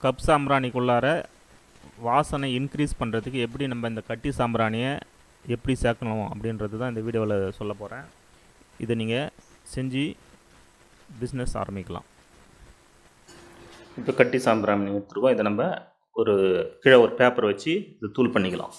Cup சாம்பிராணிக்குள்ளார வாசனை increase பண்ணுறதுக்கு எப்படி நம்ம இந்த கட்டி சாம்பிராணியை எப்படி சேர்க்கணும் அப்படின்றது தான் இந்த வீடியோவில் சொல்ல போகிறேன். இதை நீங்கள் செஞ்சு பிஸ்னஸ் ஆரம்பிக்கலாம். இப்போ கட்டி சாம்பிராணி எடுத்துருக்கோம். இதை நம்ம ஒரு கீழே ஒரு பேப்பர் வச்சு இது தூள் பண்ணிக்கலாம்.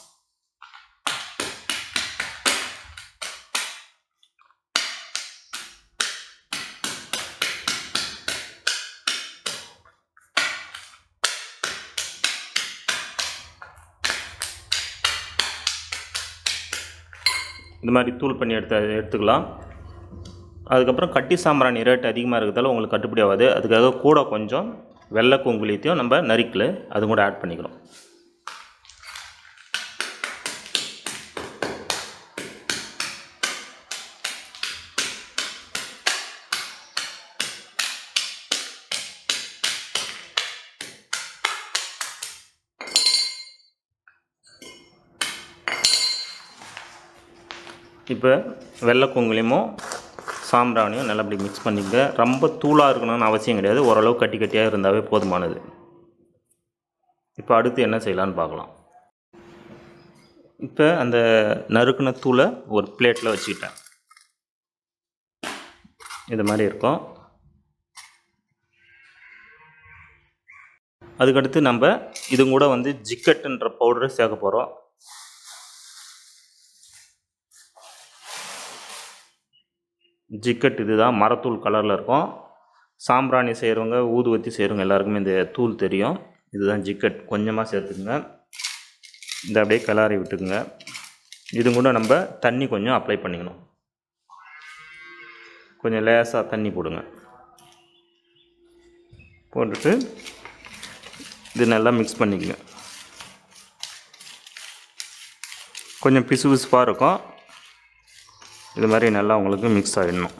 இந்த மாதிரி தூள் பண்ணி எடுத்துக்கலாம். அதுக்கப்புறம் கட்டி சாம்பிராணி ரேட் அதிகமாக இருக்கிறதால உங்களுக்கு கட்டுப்படி ஆகாது. அதுக்காக கூட கொஞ்சம் வெள்ளை குங்குலியத்தையும் நம்ம நறுக்கல அது கூட ஆட் பண்ணிக்கிறோம். இப்போ வெள்ளை குங்குலியமும் சாம்பிராணியும் நல்லா அப்படி மிக்ஸ் பண்ணிக்க. ரொம்ப தூளாக இருக்கணும்னு அவசியம் கிடையாது, ஓரளவு கட்டி கட்டியாக இருந்தாவே போதுமானது. இப்போ அடுத்து என்ன செய்யலான்னு பார்க்கலாம். இப்போ அந்த நறுக்குன தூளை ஒரு பிளேட்டில் வச்சுக்கிட்டேன். இது மாதிரி இருக்கும். அதுக்கடுத்து நம்ம இது கூட வந்து ஜிக்கட்டுன்ற பவுடரை சேர்க்க போகிறோம். ஜிக்கட் இதுதான், மரத்தூள் கலரில் இருக்கும். சாம்பிராணி செய்கிறவங்க ஊதுவத்தி செய்கிறவங்க எல்லாருக்குமே இந்த தூள் தெரியும். இதுதான் ஜிக்கட். கொஞ்சமாக சேர்த்துக்குங்க. இந்த அப்படியே கிளறி விட்டுக்குங்க. இது கூட நம்ம தண்ணி கொஞ்சம் அப்ளை பண்ணிக்கணும். கொஞ்சம் லேசாக தண்ணி போடுங்க. போட்டுட்டு இது நல்லா மிக்ஸ் பண்ணிக்கங்க. கொஞ்சம் பிசு பிசுப்பாக இருக்கும். இது மாதிரி நல்லா உங்களுக்கு மிக்ஸ் ஆகிடணும்.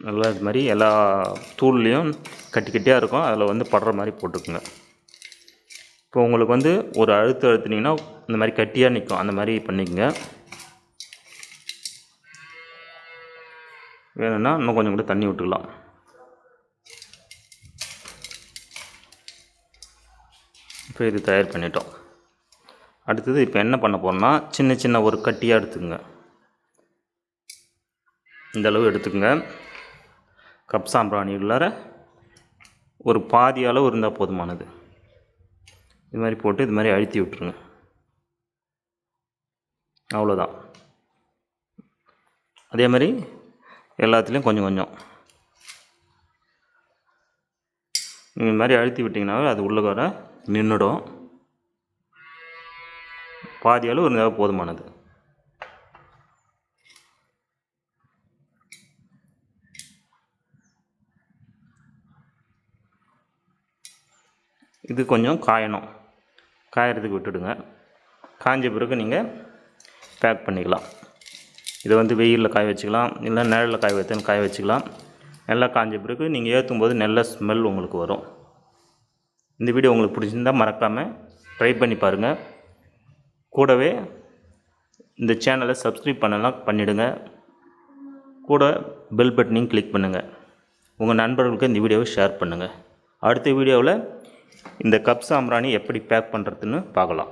நல்லா இது மாதிரி எல்லா தூள்லேயும் கட்டி கட்டியாக இருக்கும், அதில் வந்து படுற மாதிரி போட்டுக்குங்க. இப்போ உங்களுக்கு வந்து ஒரு அழுத்தினீங்கன்னா இந்த மாதிரி கட்டியாக நிற்கும், அந்த மாதிரி பண்ணிக்கங்க. வேணும்னா இன்னும் கொஞ்சம் கூட தண்ணி விட்டுக்கலாம். இப்போ இது தயார் பண்ணிட்டோம். அடுத்தது இப்போ என்ன பண்ண போகிறோம்னா, சின்ன சின்ன ஒரு கட்டியாக எடுத்துக்கங்க. இந்த அளவு எடுத்துக்கங்க. கப் சாம்பிராணி உள்ளார ஒரு பாதி அளவு இருந்தால் போதுமானது. இது மாதிரி போட்டு இது மாதிரி அழுத்தி விட்டுருங்க. அவ்வளோதான். அதே மாதிரி எல்லாத்துலேயும் கொஞ்சம் கொஞ்சம் இந்த மாதிரி அழுத்தி விட்டிங்கனாவே அது உள்ளே வர நின்றுடும். பாதி அளவு இருந்தால் போதுமானது. இது கொஞ்சம் காயணும். காயறதுக்கு விட்டுடுங்க. காய்ஞ்ச பிறகு நீங்கள் பேக் பண்ணிக்கலாம். இதை வந்து வெயிலில் காய வச்சுக்கலாம், இல்லை நிழலில் காய வச்சுக்கலாம். நல்லா காய்ஞ்ச பிறகு நீங்கள் ஏற்றும் போது நல்ல ஸ்மெல் உங்களுக்கு வரும். இந்த வீடியோ உங்களுக்கு பிடிச்சிருந்தால் மறக்காமல் ட்ரை பண்ணி பாருங்கள். கூடவே இந்த சேனலை சப்ஸ்கிரைப் பண்ணலாம் பண்ணிவிடுங்க. கூட பெல் பட்டனையும் கிளிக் பண்ணுங்கள். உங்கள் நண்பர்களுக்கு இந்த வீடியோவை ஷேர் பண்ணுங்கள். அடுத்த வீடியோவில் இந்த கப் சாம்பிராணி எப்படி பேக் பண்ணுறதுன்னு பார்க்கலாம்.